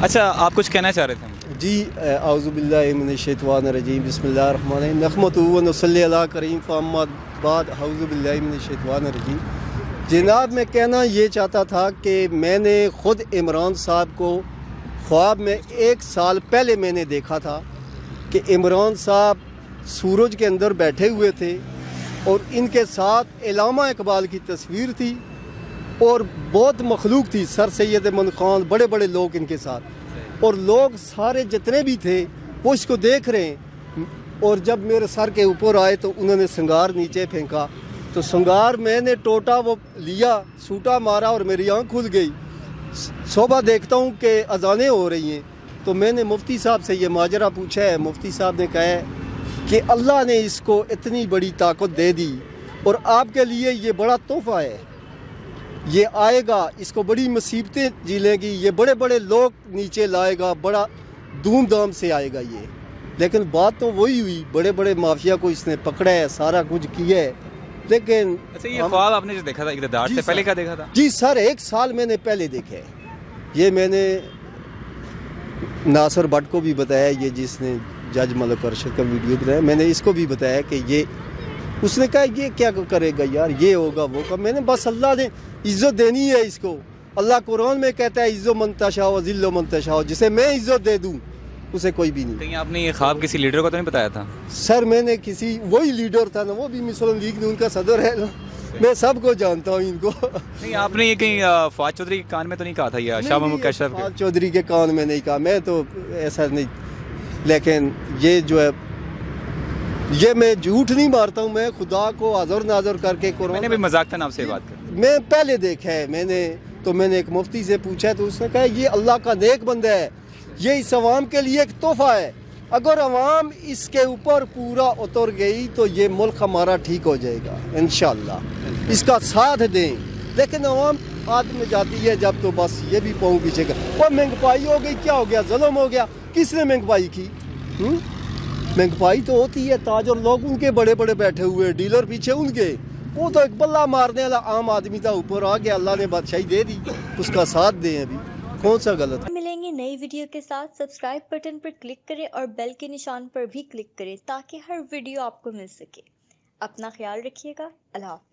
اچھا آپ کچھ کہنا چاہ رہے تھے؟ جی اعوذ باللہ من الشیطان الرجیم بسم اللہ الرحمن الرحیم نحمدہ و نصلی علی کریم فاما بعد اعوذ باللہ من الشیطان الرجیم۔ جناب میں کہنا یہ چاہتا تھا کہ میں نے خود عمران صاحب کو خواب میں 1 سال پہلے میں نے دیکھا تھا کہ عمران صاحب سورج کے اندر بیٹھے ہوئے تھے اور ان کے ساتھ علامہ اقبال کی تصویر تھی اور بہت مخلوق تھی، سر سید احمد خان، بڑے بڑے لوگ ان کے ساتھ، اور لوگ سارے جتنے بھی تھے وہ اس کو دیکھ رہے ہیں۔ اور جب میرے سر کے اوپر آئے تو انہوں نے سنگار نیچے پھینکا، تو سنگار میں نے ٹوٹا وہ لیا، سوٹا مارا اور میری آنکھ کھل گئی۔ صبح دیکھتا ہوں کہ اذانیں ہو رہی ہیں، تو میں نے مفتی صاحب سے یہ ماجرا پوچھا ہے۔ مفتی صاحب نے کہا ہے کہ اللہ نے اس کو اتنی بڑی طاقت دے دی اور آپ کے لیے یہ بڑا تحفہ ہے، یہ آئے گا، اس کو بڑی مصیبتیں جھیلے گی، یہ بڑے بڑے لوگ نیچے لائے گا، بڑا دھوم دھام سے آئے گا یہ۔ لیکن بات تو وہی ہوئی، بڑے بڑے مافیا کو اس نے پکڑا ہے، سارا کچھ کیا ہے، لیکن اچھا یہ خواب آپ نے جو دیکھا تھا اقتدار سے پہلے کیا دیکھا تھا؟ جی سر 1 سال میں نے پہلے دیکھا ہے۔ یہ میں نے ناصر بٹ کو بھی بتایا، یہ جس نے جج ملک ارشد کا ویڈیو بتایا، میں نے اس کو بھی بتایا کہ یہ، اس نے کہا یہ کیا کرے گا یار، یہ ہوگا وہ کا۔ میں نے بس اللہ نے عزت دینی ہے اس کو، اللہ قرآن میں کہتا ہے عزت من تشاء و ذل من تشاء، جسے میں عزت دے دوں اسے کوئی بھی نہیں۔ کہیں آپ نے یہ خواب کسی لیڈر کو تو نہیں بتایا تھا؟ سر میں نے کسی، وہی لیڈر تھا نا، وہ بھی مسلم لیگ نے ان کا صدر ہے نا، میں سب کو جانتا ہوں ان کو۔ نہیں آپ نے یہ کہیں فواد چودھری کے کان میں تو نہیں کہا تھا یہ شاہ محمود کیشف کے؟ فواد چودھری کے کان میں نہیں کہا، میں تو ایسا نہیں، لیکن یہ جو ہے، یہ میں جھوٹ نہیں مارتا ہوں، میں خدا کو حاضر ناظر کر کے قرآن، میں نے بھی مذاق تھا آپ سے بات کر، میں پہلے دیکھا ہے میں نے، تو میں نے ایک مفتی سے پوچھا تو اس نے کہا یہ اللہ کا نیک بندہ ہے، یہ اس عوام کے لیے ایک تحفہ ہے، اگر عوام اس کے اوپر پورا اتر گئی تو یہ ملک ہمارا ٹھیک ہو جائے گا انشاءاللہ، اس کا ساتھ دیں۔ لیکن عوام ہاتھ میں جاتی ہے جب تو بس یہ بھی پاؤں پیچھے کا، اور مہنگائی ہو گئی، کیا ہو گیا، ظلم ہو گیا، کس نے مہنگائی کی؟ مہنگائی تو ہوتی ہے، تاجر لوگ ان کے بڑے بڑے بیٹھے ہوئے، ڈیلر پیچھے ان کے، وہ تو ایک بلہ مارنے والا عام آدمی تھا، اوپر آ گیا، اللہ نے بادشاہی دے دی، اس کا ساتھ دیں، ابھی کون سا غلط ہے؟ ملیں گے نئی ویڈیو کے ساتھ، سبسکرائب بٹن پر کلک کریں اور بیل کے نشان پر بھی کلک کریں تاکہ ہر ویڈیو آپ کو مل سکے۔ اپنا خیال رکھیے گا، اللہ حافظ۔